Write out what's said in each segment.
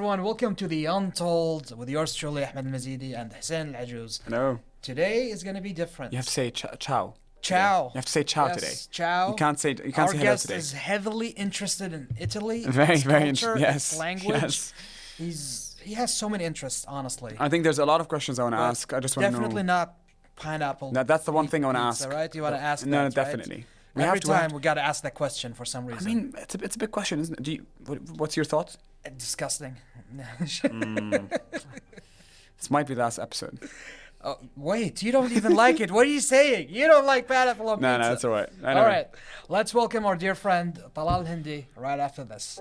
everyone. Welcome to the Untold with yours truly, ALMazeedi and Hussein Ajouz. Hello. Today is going to be different. You have to say ciao. Ciao. You have to say ciao Yes, today. Ciao. You can't say Our hello guest today. is heavily interested in Italy, Very, its very culture, interesting. its Yes. language. Yes. He has so many interests, honestly. I think there's a lot of questions I want to But ask. I just want to know. definitely not pineapple. That's the one thing I want to pizza, ask. right? You want to ask No, that, definitely. Right? We Every have to. time we got to ask that question for some I reason. mean, it's a big question, isn't it? What's your thoughts? Disgusting. This might be the last episode. Oh, wait, you don't even like it. What are you saying? You don't like pineapple on pizza. No, that's all right. All right, let's welcome our dear friend Talal Hindi right after this.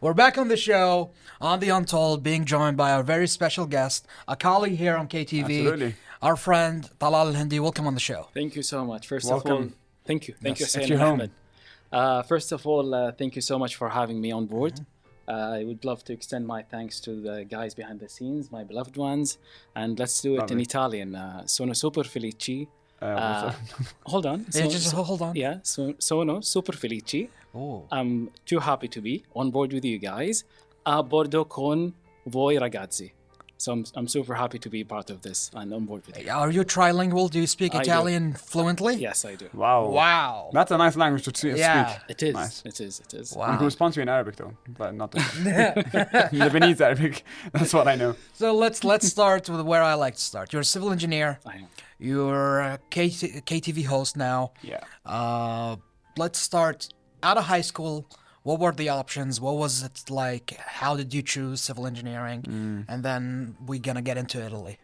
We're back on the show, on the Untold, being joined by our very special guest, a colleague here on KTV, Absolutely. our friend Talal Hindi. Welcome on the show. Thank you so much. First Welcome. of all, thank you. Thank you, Yes, Hussein it's your and home. Ahmad. First of all, thank you so much for having me on board. I would love to extend my thanks to the guys behind the scenes, my beloved ones. And let's do it in Lovely. Italian. Sono super felici. Uh, Hold on. Yeah, just hold on. Yeah, sono super felici. Oh. I'm too happy to be on board with you guys. A bordo con voi ragazzi. So I'm super happy to be part of this and on board with you. Are you trilingual? Do you speak I do. Italian fluently? Yes, I do. wow. Wow. That's a nice language to speak. Yeah. It is. Nice. It is. It is. I Wow. can sponsor you in Arabic though, but not the Lebanese Arabic. That's what I know. So let's start with where I like to start. You're a civil engineer. I am. You're a KTV host now. Yeah. Let's start out of high school. What were the options? What was it like? How did you choose civil engineering? And then we're gonna get into Italy.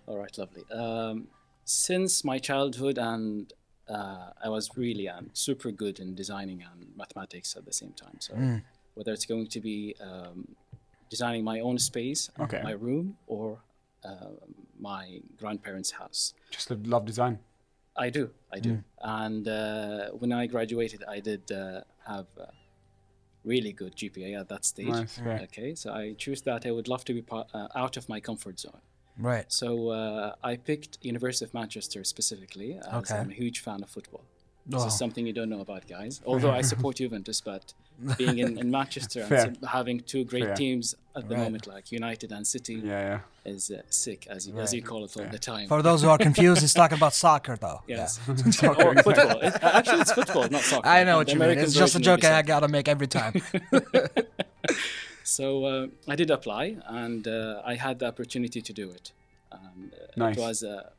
All right, lovely. Since my childhood, and I was really super good in designing and mathematics at the same time. So whether it's going to be designing my own space, Okay. my room, or my grandparents' house. Just love design. I do. And when I graduated, I did have a really good GPA at that stage. Nice. Yeah. Okay, so I choose that I would love to be out of my comfort zone. Right. So I picked University of Manchester specifically, as Okay. I'm a huge fan of football. This Wow. is something you don't know about, guys. Although I support Juventus, but being in Manchester Fair. and having two great Fair. teams at the Right. moment, like United and City, Yeah. is sick, as you call it all the time. For those who are confused, he's talking about soccer, though. Yes. Yeah. Or football. Actually, it's football, not soccer. I know what The you mean. Americans It's just a originally joke I said- gotta make every time. So I did apply, and I had the opportunity to do it. And Nice. it was a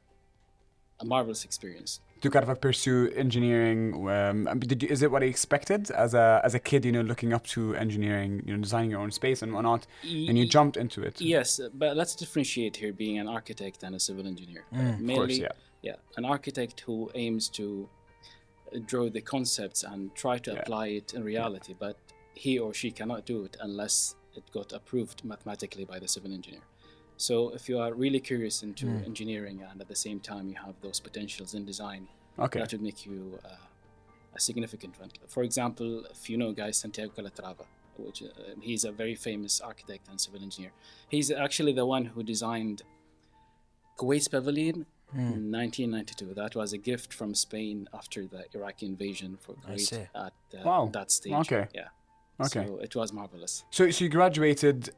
marvelous experience. To kind of pursue engineering, is it what you expected as a kid? Looking up to engineering, designing your own space and whatnot, and you jumped into it. Yes, but let's differentiate here being an architect and a civil engineer. Of course, yeah. An architect who aims to draw the concepts and try to apply it in reality, but he or she cannot do it unless it got approved mathematically by the civil engineer. So if you are really curious into engineering and at the same time you have those potentials in design, Okay. that would make you a significant one. For example, if you know guys Santiago Calatrava, which he's a very famous architect and civil engineer. He's actually the one who designed Kuwait's pavilion in 1992. That was a gift from Spain after the Iraqi invasion for see. Kuwait at Wow. that stage. Okay. Yeah. Okay. So it was marvelous. So you graduated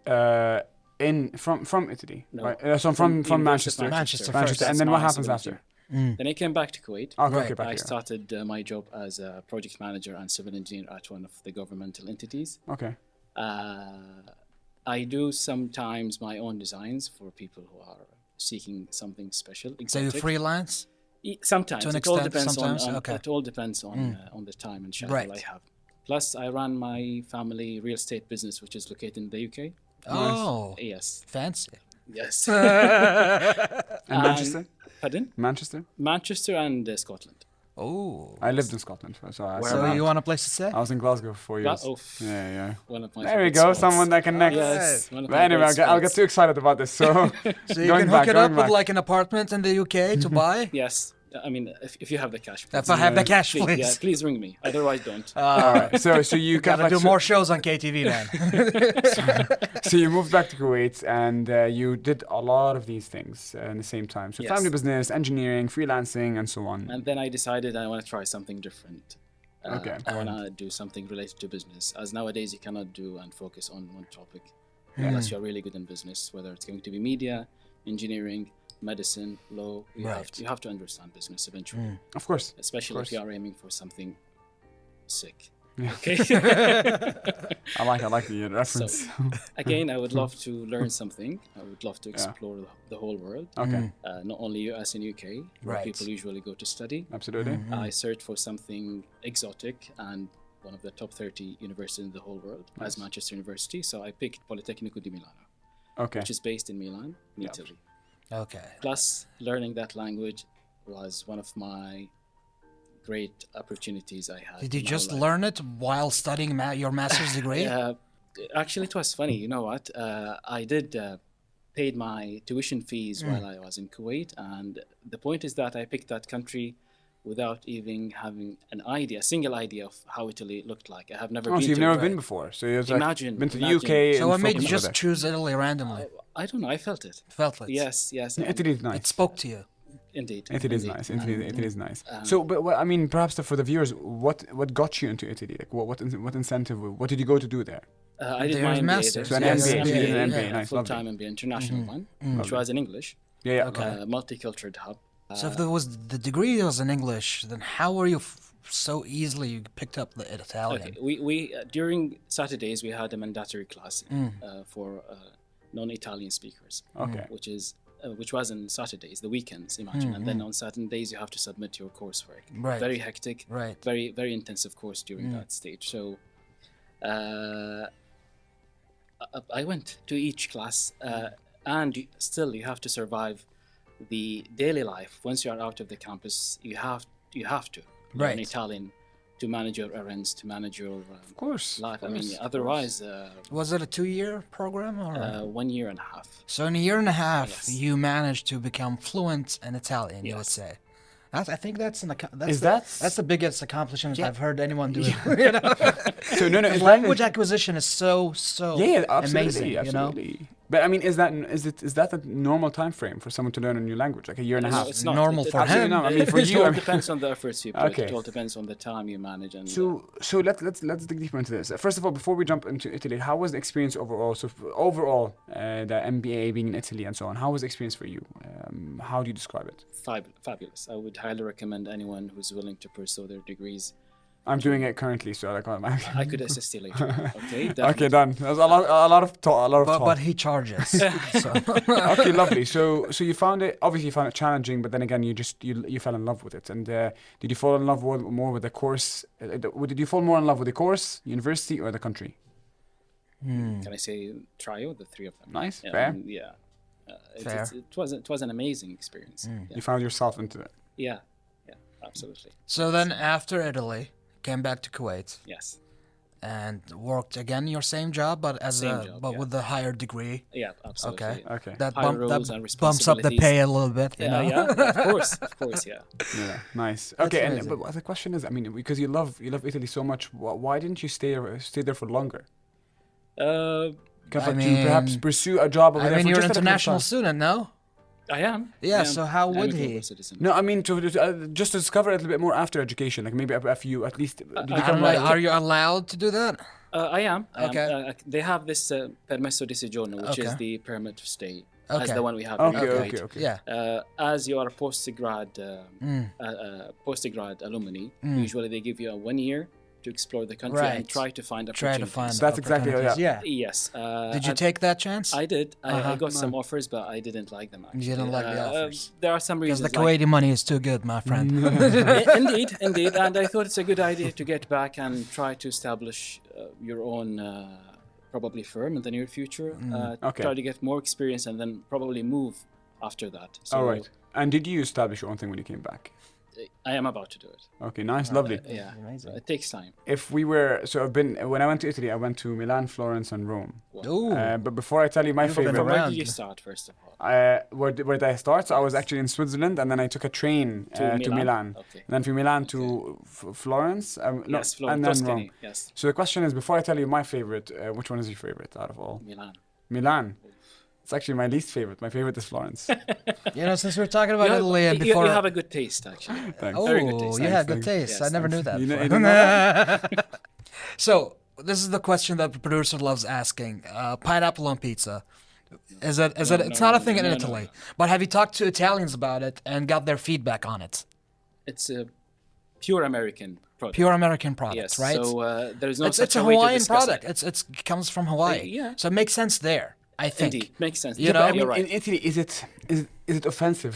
from Italy, No. right? So from University of Manchester. Manchester Manchester. That's And then what my happens civil after? engineer. Then I came back to Kuwait. Okay, Right. okay, back I here. started my job as a project manager and civil engineer at one of the governmental entities. Okay. I do sometimes my own designs for people who are seeking something special. So you exotic. freelance? Sometimes To an it all extent, depends sometimes? on Okay. it all depends on the time and schedule Right. I have. Plus, I run my family real estate business, which is located in the UK. Oh, Yes, fancy. yes. And Manchester? Pardon? Manchester? Manchester and Scotland. Oh. I lived in Scotland, so So you want a place to stay? I was in Glasgow for 4 years. Oh, Yeah. one of my There we favorite go, spots. someone that connects. Yes, one of But my anyway, great I'll get spots. too excited about this. So, So you can hook it up with like an apartment in the UK to buy? Yes, I mean, if you have the cash, If I have the cash, please, please. yeah, please ring me. Otherwise, don't. All right. So you Gotta like, do more shows on KTV, man. So you moved back to Kuwait and you did a lot of these things at the same time. So Yes. family business, engineering, freelancing, and so on. And then I decided I want to try something different. Okay. I want to do something related to business. As nowadays, you cannot do and focus on one topic unless you're really good in business, whether it's going to be media, engineering, medicine, law. You have to understand business eventually, Of course. especially if you are aiming for something sick. Yeah. Okay. I like the reference. Again, I would love to learn something. I would love to explore the whole world. Okay. Not only US and UK, where Right. people usually go to study. Absolutely. I searched for something exotic and one of the top 30 universities in the whole world, as Manchester University. So I picked Politecnico di Milano, Okay. which is based in Milan, in Italy. Okay. Plus, learning that language was one of my great opportunities I had. Did in you my just whole life. learn it while studying your master's degree? Actually, it was funny. You know what? I did paid my tuition fees while I was in Kuwait, and the point is that I picked that country without even having a single idea of how Italy looked like. I have never Oh, been. so you've to never it. been before. So you've like, Imagine- been to the imagine. UK. So and what made you focused just over there. choose Italy randomly? I don't know. I felt it. Felt it. Yes. Yeah, Italy is nice. It spoke to you. Indeed. Italy is indeed. nice. Italy is nice. So, but I mean, perhaps for the viewers, what got you into Italy? Like, what incentive? What did you go to do there? I did There's my MBA. masters. there. So an Yes, MBA. So you did an yeah. MBA. Nice, Full-time lovely. MBA, international one, which was in English. Yeah, yeah. Okay. Multicultural hub. So if there was the degree was in English, then how were you so easily you picked up the Italian? Okay, we during Saturdays we had a mandatory class for non-Italian speakers. Okay. Which was on Saturdays, the weekends, imagine, and then on Saturdays you have to submit your coursework. Right. Very hectic. Right. Very very intensive course during that stage. So, I went to each class, and still you have to survive the daily life. Once you are out of the campus, you have to learn Right. Italian to manage your errands, to manage your Of course. life. Of I mean, course, of otherwise, Was it a 2-year program or? 1 year and a half. So in a year and a half, Yes. you managed to become fluent in Italian. You would Yes. say. I think that's Is that- that's the biggest accomplishment Yeah. I've heard anyone do. You know? So no, it's Language acquisition is so Yeah, absolutely, amazing. You know. absolutely. But I mean, is that a normal time frame for someone to learn a new language, like a year and a No, half? it's not. normal for Absolutely him. not. I mean, for It you, all I mean- depends on the efforts you put. Okay. It all depends on the time you manage. And So let's dig deeper into this. First of all, before we jump into Italy, how was the experience overall? So overall, the MBA being in Italy and so on, how was the experience for you? How do you describe it? fabulous. I would highly recommend anyone who's willing to pursue their degrees. I'm doing it currently, so like, I could assist you later. Okay. okay, definitely. done. There's a lot of talk. But he charges. So. Okay, lovely. So you found it, obviously you found it challenging, but then again you fell in love with it. And did you fall in love more with the course? Did you fall more in love with the course, university, or the country? Can I say trio? The three of them. Nice, fair. Yeah. Fair. It was an amazing experience. You found yourself into it. Yeah. Absolutely. So then after Italy, came back to Kuwait Yes. and worked again your same job, but Same job, but yeah. with the higher degree. Yeah. Absolutely. Okay. That, Higher roles and bumps up the responsibilities. pay a little bit. You know? Yeah. Of course. Yeah. Yeah, nice. Okay, and amazing. but the question is, I mean, because you love Italy so much, why didn't you stay there for longer? I To mean- perhaps pursue a job over I there mean, for you're an just a bit of international time. student, no? I am. Yeah, I am. so how I'm would a global he? citizen. No, I mean to just to discover a little bit more after education, like maybe a few at least. Did you I come don't know, right- are you allowed to do that? I am. Okay. They have this permesso di soggiorno, which is Okay. the permit to stay, Okay. as the one we have. Okay, in okay, Kuwait. okay. Yeah. As you are a postgrad alumni, usually they give you a 1 year to explore the country and Right. try to find Try opportunities. to find That's exactly- opportunities. yeah. Yeah. Yes. Did you take that chance? I did. I got some Man. offers, but I didn't like them. Actually. You didn't like the offers? There are some Because reasons. the Kuwaiti money is too good, my friend. Indeed. And I thought it's a good idea to get back and try to establish your own probably firm in the near future. Okay. Try to get more experience and then probably move after that. So, All right. And did you establish your own thing when you came back? I am about to do it. Okay, nice, lovely. Yeah, amazing. it takes time. If we were, so I've been, when I went to Italy, I went to Milan, Florence, and Rome. Ooh. But before I tell you my You've been favorite, Where around. did you start, first of all? where did I start? So I was actually in Switzerland, and then I took a train to Milan. Okay. And then from Milan to Florence. Yes, and then Tuscany. Rome. Yes, So the question is, before I tell you my favorite, which one is your favorite out of all? Milan. Milan. It's actually my least favorite. My favorite is Florence. You know, since we're talking about You have- Italy and you- before. You have a good taste, actually. Thanks. Oh, very good taste. you Thanks, have good thanks. taste. Yes, I never knew that. You before. didn't know that? So this is the question that the producer loves asking: pineapple on pizza. Is it? Is No, it? It's no, not a no, thing in no, no, Italy. no. But have you talked to Italians about it and got their feedback on it? It's a pure American product. Pure American product, Yes. right? So there is no it's such a way to Hawaiian discuss product. it. It comes from Hawaii. Yeah. So it makes sense there. I think. Indeed, makes sense. You Yeah, know, but I You're mean, right. in Italy, is it offensive?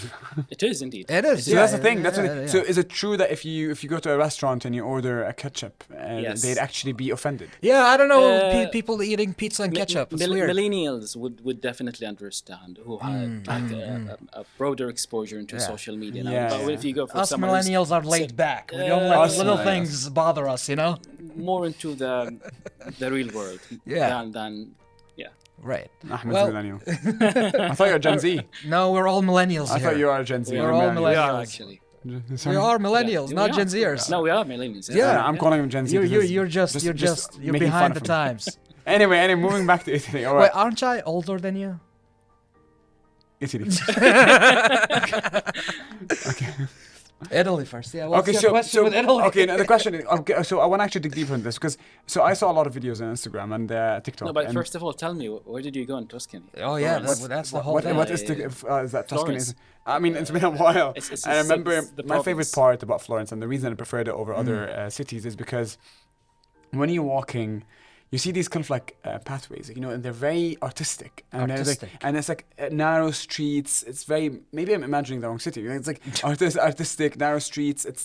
It is indeed. It is. So yeah, that's the thing. yeah, That's what yeah, So yeah. is it true that if you go to a restaurant and you order a ketchup, Yes. they'd actually be offended? Yeah, I don't know Uh, people eating pizza and ketchup. It's Mil- weird. Millennials would definitely understand who had like a broader exposure into Yeah. social media now. Yeah, But yeah. if you go for Us someone who's millennials are laid back. We don't Uh, let Us little millennials. things bother us, you know? more into the real world Yeah. than Right. Ahmed's Well- millennial. I thought you were Gen Z. No, we're all millennials I here. thought you are Gen Z. we We're You're all we millennial. are millennials. actually. We are millennials, Yeah, not we Gen are. Zers. No, we are millennials. Yeah. I'm calling him Gen Z. You're because you're just you're making behind fun the of him. times. Anyway, moving back to Italy. All Wait, right, aren't I older than you? Italy. Italy first. Yeah. What's Okay, your question with Italy? okay. Now the question is, okay, so I want to actually dig deeper into this because I saw a lot of videos on Instagram and TikTok. No, but and first of all, tell me, where did you go in Tuscany? Oh yeah, Florence. that's the whole what, thing. what is the is that Tuscany? Florence. I mean, it's been a while. It's I remember the my favorite province. part about Florence and the reason I preferred it over other cities is because when you're walking, you see these kind of like pathways, you know, and they're very artistic. And they're Artistic. and it's like narrow streets. It's very, maybe I'm imagining the wrong city. It's like artistic, narrow streets. It's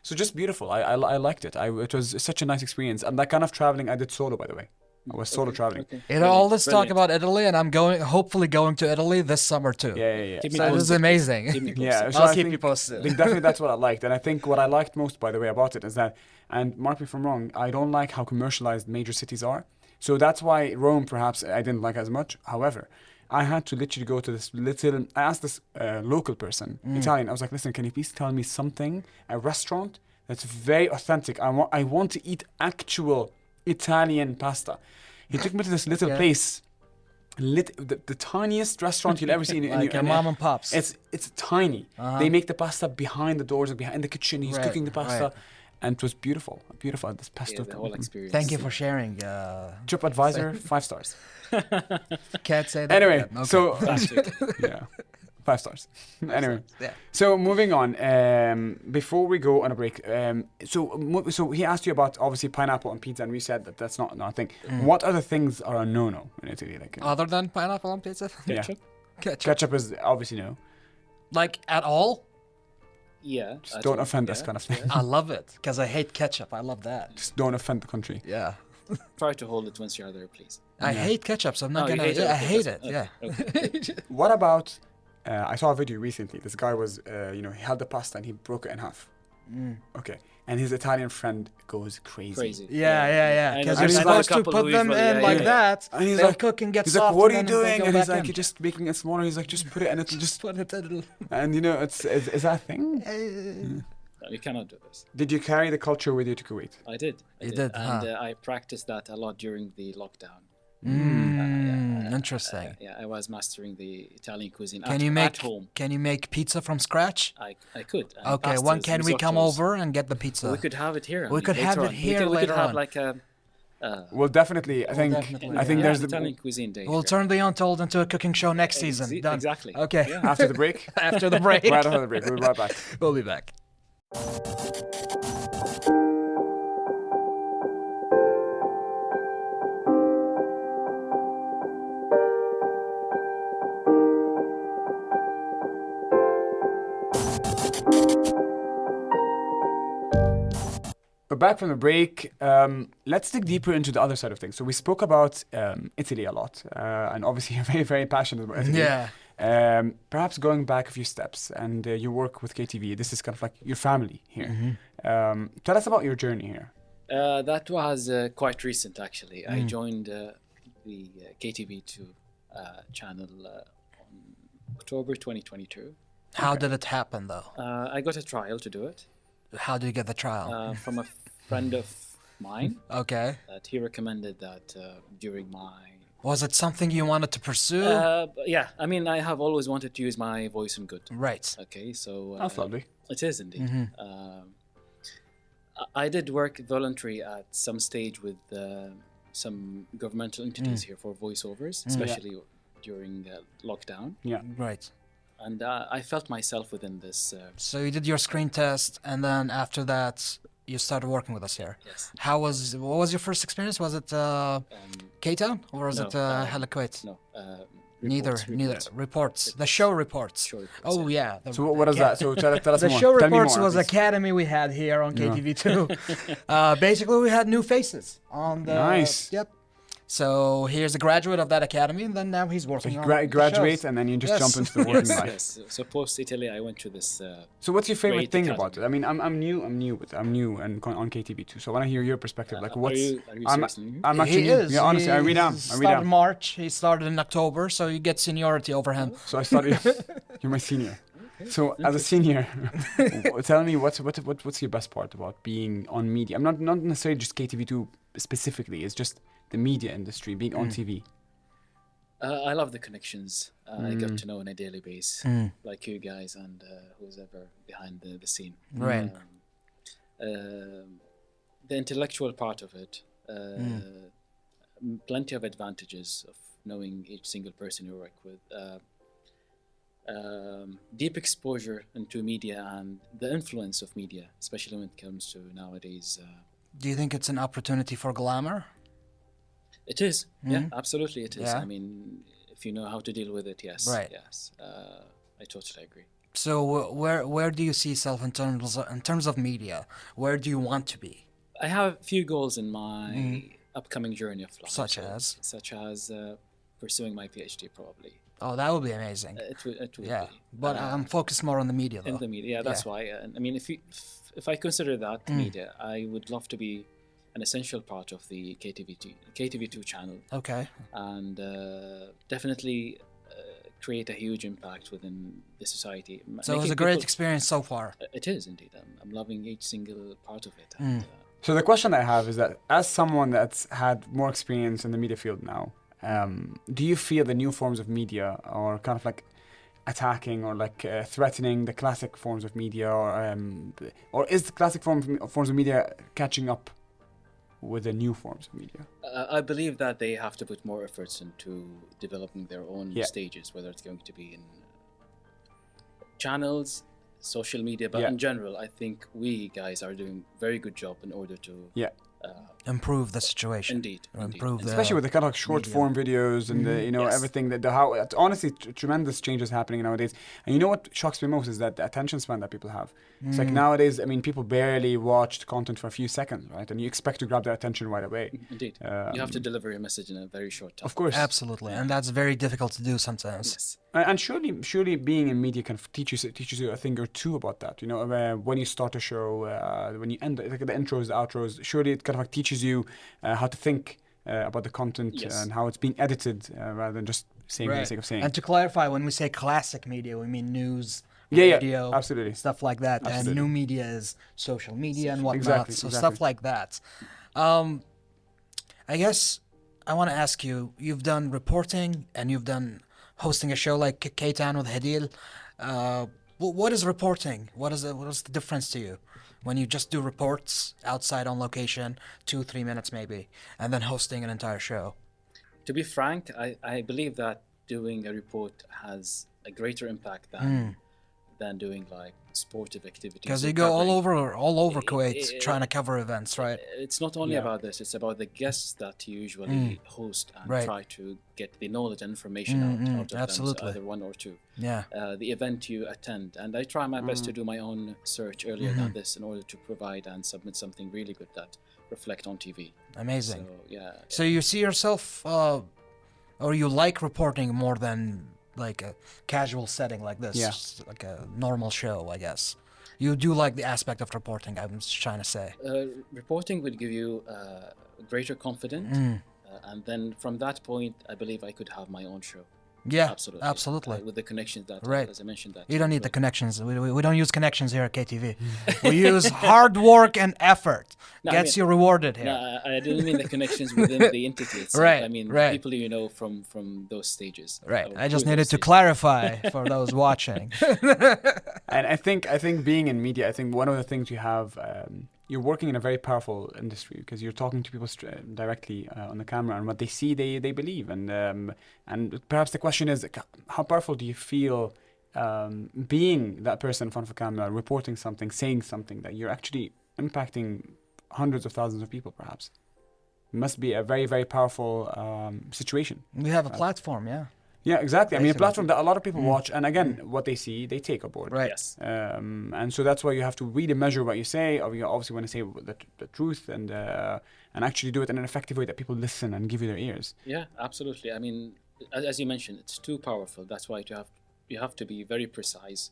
so just beautiful. I liked it. It was such a nice experience. And that kind of traveling I did solo, by the way. I was solo traveling. Okay. You know, all this talk Brilliant. about Italy, and I'm hopefully going to Italy this summer too. Yeah. Keep me So this is posted. amazing. Keep me posted. Yeah, so I'll I keep think- you posted. I think definitely that's what I liked. And I think what I liked most, by the way, about it is that, and mark me if I'm wrong, I don't like how commercialized major cities are. So that's why Rome, perhaps, I didn't like as much. However, I had to literally go to this little, I asked this local person, Italian, I was like, listen, can you please tell me something, a restaurant that's very authentic? I want to eat actual Italian pasta. He took me to this little Okay. place, the tiniest restaurant you'll ever see in Like a mom and pops. It's tiny. They make the pasta behind the doors and behind the kitchen. He's Right, cooking the pasta, right. and it was beautiful. Beautiful. This pesto. Yeah, the whole experience. Thank you for sharing. TripAdvisor, 5 stars. Can't say that. Anyway, yet. Okay. so Fantastic. yeah, 5 stars. Anyway, Yeah. so moving on. Before we go on a break, so he asked you about obviously pineapple on pizza, and we said that that's not nothing. What other things are a no-no in Italy? Like Other than pineapple on pizza, yeah, Ketchup? ketchup. ketchup is obviously no. Like at all? Yeah. Just I don't think- offend us, yeah, kind of thing. yeah. I love it because I hate ketchup. I love that. Just don't offend the country. Yeah. Try to hold it once you're there, please. I hate ketchup, so I'm not Oh, you gonna. hate it? Yeah, I Okay, hate that's- it. okay, Yeah. okay. What about? I saw a video recently. This guy was, he held the pasta and he broke it in half. Okay, and his Italian friend goes crazy. Crazy. Yeah. I Because know- you're I know a supposed to couple put who them usually- in yeah, like yeah. that. And he's They'll like, cook and get He's soft. like, what are you and then they doing? go And he's back like, in. you're just making it smaller. He's like, just put it and it'll just. Put it in. And is that a thing? No, you cannot do this. Did you carry the culture with you to Kuwait? I did. You did, And huh? I practiced that a lot during the lockdown. Interesting. Yeah, I was mastering the Italian cuisine Can at, you make at home. Can you make pizza from scratch? I could. and Okay, when pastas, can we come risottos. over and get the pizza? We could have it here. I We mean, could have later it on. here we could later have on. like a. Well, definitely. I think. definitely, I think yeah. there's Italian cuisine day. We'll turn the Untold into a cooking show next season. Done. Exactly. Okay. Yeah. after the break. After the break. Right after the break. We'll be right back. We'll be back. We're back from the break. Let's dig deeper into the other side of things. So we spoke about Italy a lot, and obviously you're very, very passionate about Italy. Yeah. Perhaps going back a few steps, and you work with KTV. This is kind of like your family here. Tell us about your journey here. That was quite recent, actually. I joined the KTV2 channel on October 2022. How did it happen, though? I got a trial to do it How did you get the trial? from a friend of mine Okay. that he recommended that during my... Was it something you wanted to pursue? Yeah, I mean, I have always wanted to use my voice in good. Right. Okay, so... That's lovely. It is indeed. I did work voluntary at some stage with some governmental entities here for voiceovers, especially during lockdown. Yeah. Right. And I felt myself within this. So you did your screen test, and then after that, you started working with us here. Yes. What was your first experience? Was it K-Town or was no, it Hella Kuwait? No. Neither. Reports. The show reports. Show reports, Oh yeah. yeah. So what is that? So tell us The more. show Tell me reports more, was please. academy we had here on KTV2. Basically, we had new faces on the. Nice. Yep. So here's a graduate of that academy, and then now he's working on the Graduate, shows. and then you just Yes. jump into the working life. Yes. So post Italy, I went to this. So what's your favorite Great thing academy. about it? I mean, I'm new and on KTV2, so I want to hear your perspective. Like, Are what's you I'm seriously? I'm He actually new. is. Yeah, honestly, I read He am. started March. He started in October, so you get seniority over him. So I started. You're my senior. So as a senior, tell me what's your best part about being on media? I'm not necessarily just KTV2 specifically. It's just the media industry, being on TV. I love the connections I got to know on a daily basis, like you guys and who's ever behind the scene. Right. The intellectual part of it, plenty of advantages of knowing each single person you work with. Deep exposure into media and the influence of media, especially when it comes to nowadays. Do you think it's an opportunity for glamour? It is, yeah, absolutely it is. Yeah. I mean, if you know how to deal with it, yes, Right. yes, I totally agree. So where do you see yourself in terms of media? Where do you want to be? I have a few goals in my upcoming journey of life. Such as pursuing my PhD, probably. Oh, that would be amazing. It would Yeah, be. but I'm focused more on the media, though. In the media, yeah, that's why. I mean, if I consider that media, I would love to be an essential part of the KTV2 channel, Okay. and definitely create a huge impact within the society. So it was Making a great people- experience so far. It is indeed. I'm loving each single part of it. And, So the question I have is that, as someone that's had more experience in the media field now, do you feel the new forms of media are kind of like attacking or like threatening the classic forms of media, or is the classic forms of media catching up with the new forms of media? I believe that they have to put more efforts into developing their own Yeah. stages, whether it's going to be in channels, social media, but Yeah. in general, I think we guys are doing very good job in order to Yeah. Improve the situation. indeed, Or improve the. Especially with the kind of like short media. form videos and the, Yes. everything that how honestly tremendous changes happening nowadays. And you know what shocks me most is that the attention span that people have. It's like nowadays, I mean, people barely watched content for a few seconds, right? And you expect to grab their attention right away. indeed, you have to deliver your message in a very short time. Of course. Absolutely, and that's very difficult to do sometimes. Yes. And surely being in media can teaches you a thing or two about that. You know, when you start a show, when you end like the intros, the outros, surely it kind of like teaches you how to think about the content Yes. and how it's being edited rather than just saying for the sake of saying. And to clarify, when we say classic media, we mean news, Yeah, radio, absolutely. stuff like that. Absolutely. And new media is social media and whatnot. Exactly, So exactly. stuff like that. I guess I want to ask you. You've done reporting and you've done hosting a show like K-Town with Hadil. What is reporting? What is the difference to you when you just do reports outside on location, 2-3 minutes maybe, and then hosting an entire show? To be frank, I believe that doing a report has a greater impact than doing like sportive activities. Because or you go covering. all over Kuwait trying to cover events, right? It's not only Yeah. about this, it's about the guests that you usually host and Right. try to get the knowledge and information out of them, absolutely. either one or two. Yeah. The event you attend, and I try my best to do my own search earlier than this in order to provide and submit something really good that reflect on TV. Amazing. So yeah, So you see yourself, or you like reporting more than like a casual setting like this, Yeah. just like a normal show, I guess. You do like the aspect of reporting, I'm just trying to say. Reporting would give you greater confidence, and then from that point, I believe I could have my own show. Yeah, Absolutely. absolutely. With the connections that, Right. as I mentioned, that You don't need the right. connections. We don't use connections here at KTV. We use hard work and effort. No, I Gets mean- you rewarded No, here. I didn't mean the connections within the entity itself. Right, I mean, right. people you know from those stages. Right. or I just through needed those to stages. clarify for those watching. And I think being in media, I think one of the things you have, you're working in a very powerful industry because you're talking to people directly on the camera, and what they see, they believe. And perhaps the question is, how powerful do you feel being that person in front of a camera, reporting something, saying something that you're actually impacting hundreds of thousands of people, perhaps? It must be a very, very powerful situation. We have a platform, yeah. Yeah, exactly. I mean, a Basically. platform that a lot of people watch, and again, what they see, they take aboard. Right. Yes. And so that's why you have to really measure what you say, or you obviously want to say the truth and actually do it in an effective way that people listen and give you their ears. Yeah, absolutely. I mean, as you mentioned, it's too powerful. That's why you have to be very precise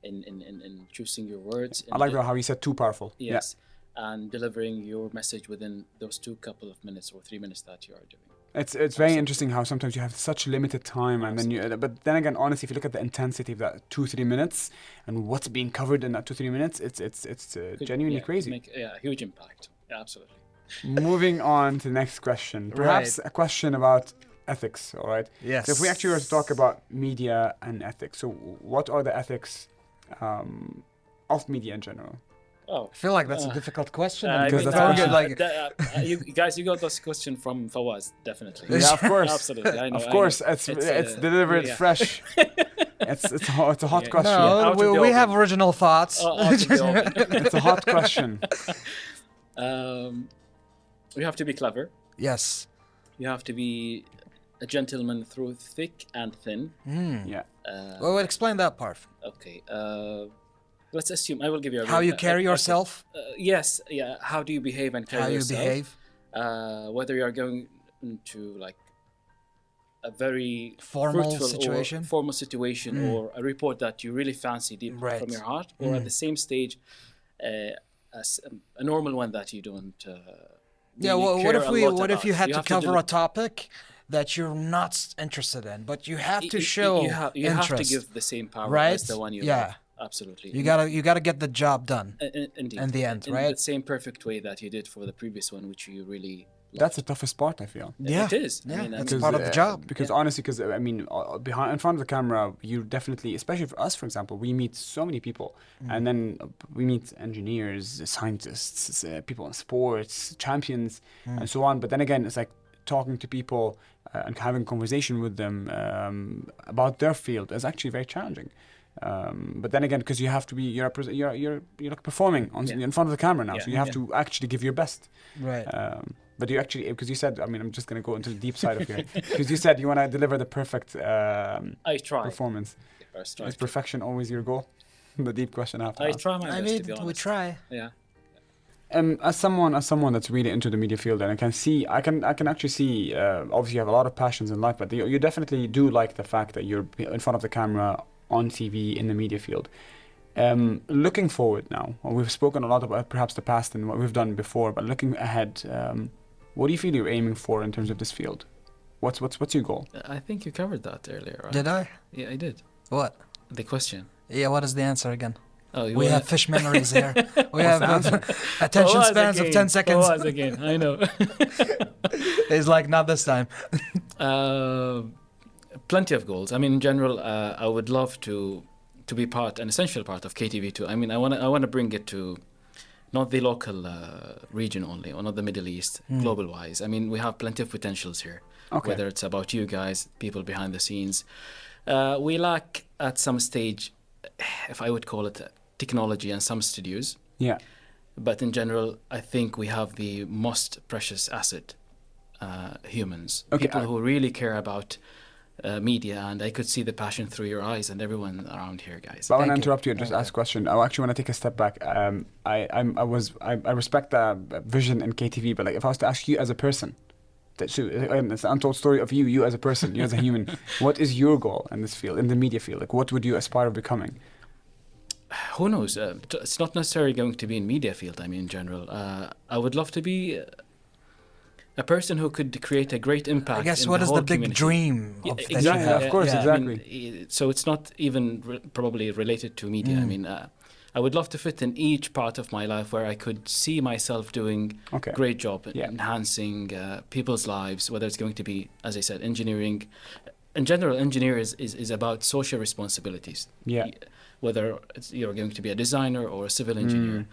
in choosing your words. I like how you said too powerful. Yes, and delivering your message within those couple of minutes or 3 minutes that you are doing. It's very interesting how sometimes you have such limited time, and then but then again, honestly, if you look at the intensity of that 2-3 minutes and what's being covered in that 2-3 minutes, it's genuinely crazy. Make a huge impact. Yeah, absolutely. Moving on to the next question, perhaps a question about ethics. All right. Yes. So if we actually were to talk about media and ethics, so what are the ethics of media in general? Oh, I feel like that's a difficult question. I Because mean, that's you guys, you got this question from Fawaz, definitely. Yeah, of course. Absolutely. I know, Of course, I know. it's delivered yeah. fresh. it's a hot Yeah. question. No, Out of the we have open. original thoughts. Out of the open. It's a hot question. You have to be clever. Yes. You have to be a gentleman through thick and thin. Yeah. Well, explain that part. Okay. Let's assume I will give you a How you carry yourself, yes. Yeah. How do you behave and carry how you yourself? behave. Whether you are going into like a very Formal fruitful situation? or formal situation, or a report that you really fancy deep Right. from your heart, or at the same stage, as a normal one that you don't. Yeah. really Well, care a lot what if about. you had to have cover deli- a topic that you're not interested in, but you have to y- y- show you have interest. to give the same power Right? as the one you Yeah. love. Absolutely. You gotta get the job done. Indeed. in the end, in right? the same perfect way that you did for the previous one, which you really. That's the toughest part, I feel. Yeah. It is. Yeah. I mean, It's part of the job. Because honestly, because I mean, behind in front of the camera, you definitely, especially for us, for example, we meet so many people, and then we meet engineers, scientists, people in sports, champions, and so on. But then again, it's like talking to people and having a conversation with them about their field is actually very challenging. But then again, because you have to be, you're like performing in front of the camera now, Yeah. so you have to actually give your best. Right. But you actually, because you said, I mean, I'm just going to go into the deep side of here. Because you said you want to deliver the perfect I try. performance. I try. Is perfection always your goal? The deep question I have to I ask. try my best, I to mean, be honest. we try. Yeah. As someone that's really into the media field, and I can actually see. Obviously, you have a lot of passions in life, but you definitely do like the fact that you're in front of the camera, on TV, in the media field. Looking forward now, we've spoken a lot about perhaps the past and what we've done before, but looking ahead, what do you feel you're aiming for in terms of this field? What's your goal? I think you covered that earlier, right? Did I? Yeah, I did. What? The question. Yeah. What is the answer again? Oh, you We wanna- have fish memories here. We have attention Fawaz spans of again. 10 seconds. Fawaz again. I know. It's like not this time. Plenty of goals. I mean, in general, I would love to be an essential part of KTV2. I mean, I want to bring it to not the local region only, or not the Middle East, global wise. I mean, we have plenty of potentials here. Okay. Whether it's about you guys, people behind the scenes. We lack at some stage, if I would call it, technology and some studios. Yeah. But in general, I think we have the most precious asset, humans. Okay, People who really care about media, and I could see the passion through your eyes and everyone around here, guys. But I want to Thank you. interrupt you and just ask a question. I actually want to take a step back. I respect the vision in KTV, but like if I was to ask you as a person, So it's an untold story of you as a person, you as a human. What is your goal in this field, in the media field? Like, what would you aspire of becoming? Who knows? It's not necessarily going to be in media field. I mean, in general, I would love to be a person who could create a great impact. I guess in what the is whole the big community. dream Yeah, of that you exactly. have? of course, I exactly. mean, so it's not even probably related to media. I mean, I would love to fit in each part of my life where I could see myself doing Okay. great job Yeah. enhancing people's lives, whether it's going to be, as I said, engineering. In general, engineer is about social responsibilities. Yeah. Whether you're going to be a designer or a civil engineer,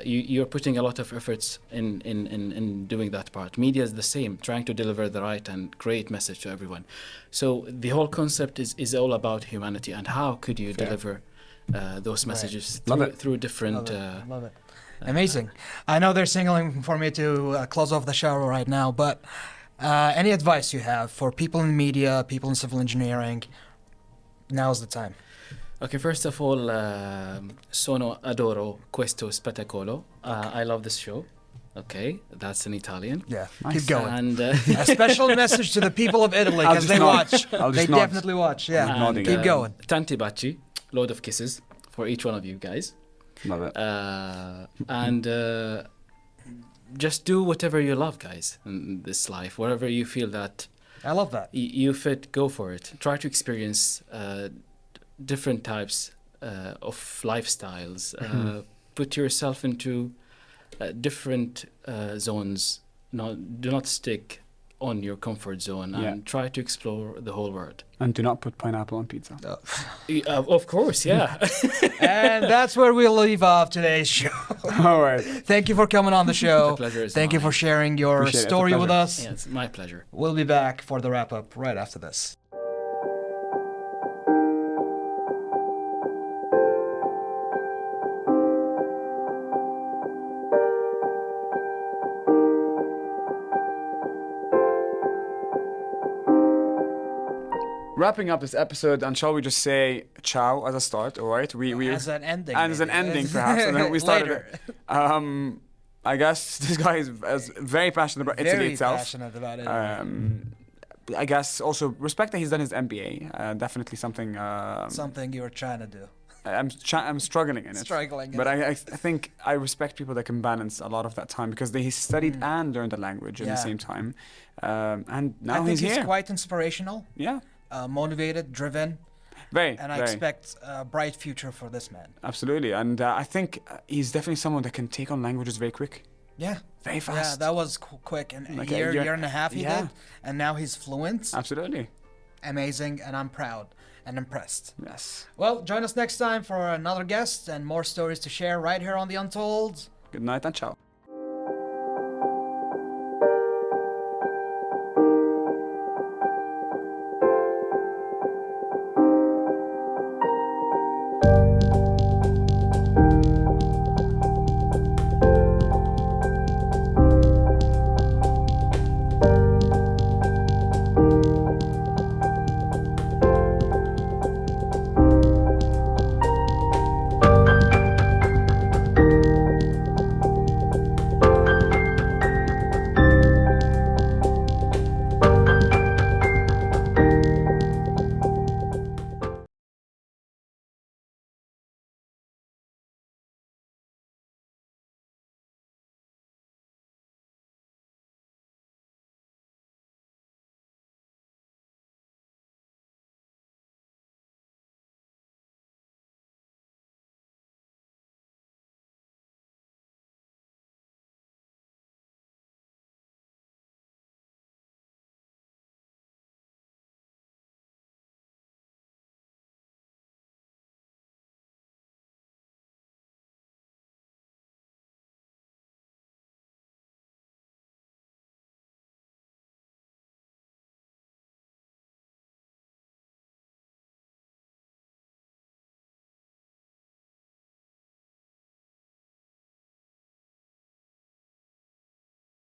you're putting a lot of efforts in doing that part. Media is the same, trying to deliver the right and great message to everyone. So the whole concept is all about humanity and how could you deliver those messages Love it. through different. Love it. Amazing. I know they're signaling for me to close off the show right now, but any advice you have for people in media, people in civil engineering, now's the time. Okay, first of all, sono adoro questo spettacolo. I love this show. Okay, that's in Italian. Yeah, Nice. keep going. And A special message to the people of Italy I'll because just they nod. watch. I'll They just nod. definitely watch. Yeah, I'm nodding. keep going. Tanti baci, load of kisses for each one of you guys. Love it. And just do whatever you love, guys, in this life. Wherever you feel that I love that. you fit, go for it. Try to experience different types of lifestyles. Put yourself into different zones. Do not stick on your comfort zone and try to explore the whole world. And do not put pineapple on pizza. Of course, yeah. And that's where we'll leave off today's show. All right. Thank you for coming on the show. The pleasure is Thank you mine. for sharing your Appreciate it. It's a story with pleasure. us. Yeah, it's my pleasure. We'll be back for the wrap up right after this. Wrapping up this episode, and shall we just say ciao as a start? All right. We As an ending. and as an maybe. ending, perhaps. And then we started. Later. I guess this guy is very passionate about Italy Very itself. passionate about it. I guess also respect that he's done his MBA. Definitely something. Something you're trying to do. I'm struggling in it. Struggling in But it. I think I respect people that can balance a lot of that time because he studied and learned the language at the Yeah. same time. And now I think he's he's here. quite inspirational, Yeah. Motivated, driven, Very. and I very. expect a bright future for this man. Absolutely. And I think he's definitely someone that can take on languages very quick. Yeah. Very Yeah, fast. that was quick. In Like a a year, year- year and a half he yeah. did. And now he's fluent. Absolutely. Amazing. And I'm proud and impressed. Yes. Well, join us next time for another guest and more stories to share right here on The Untold. Good night and ciao.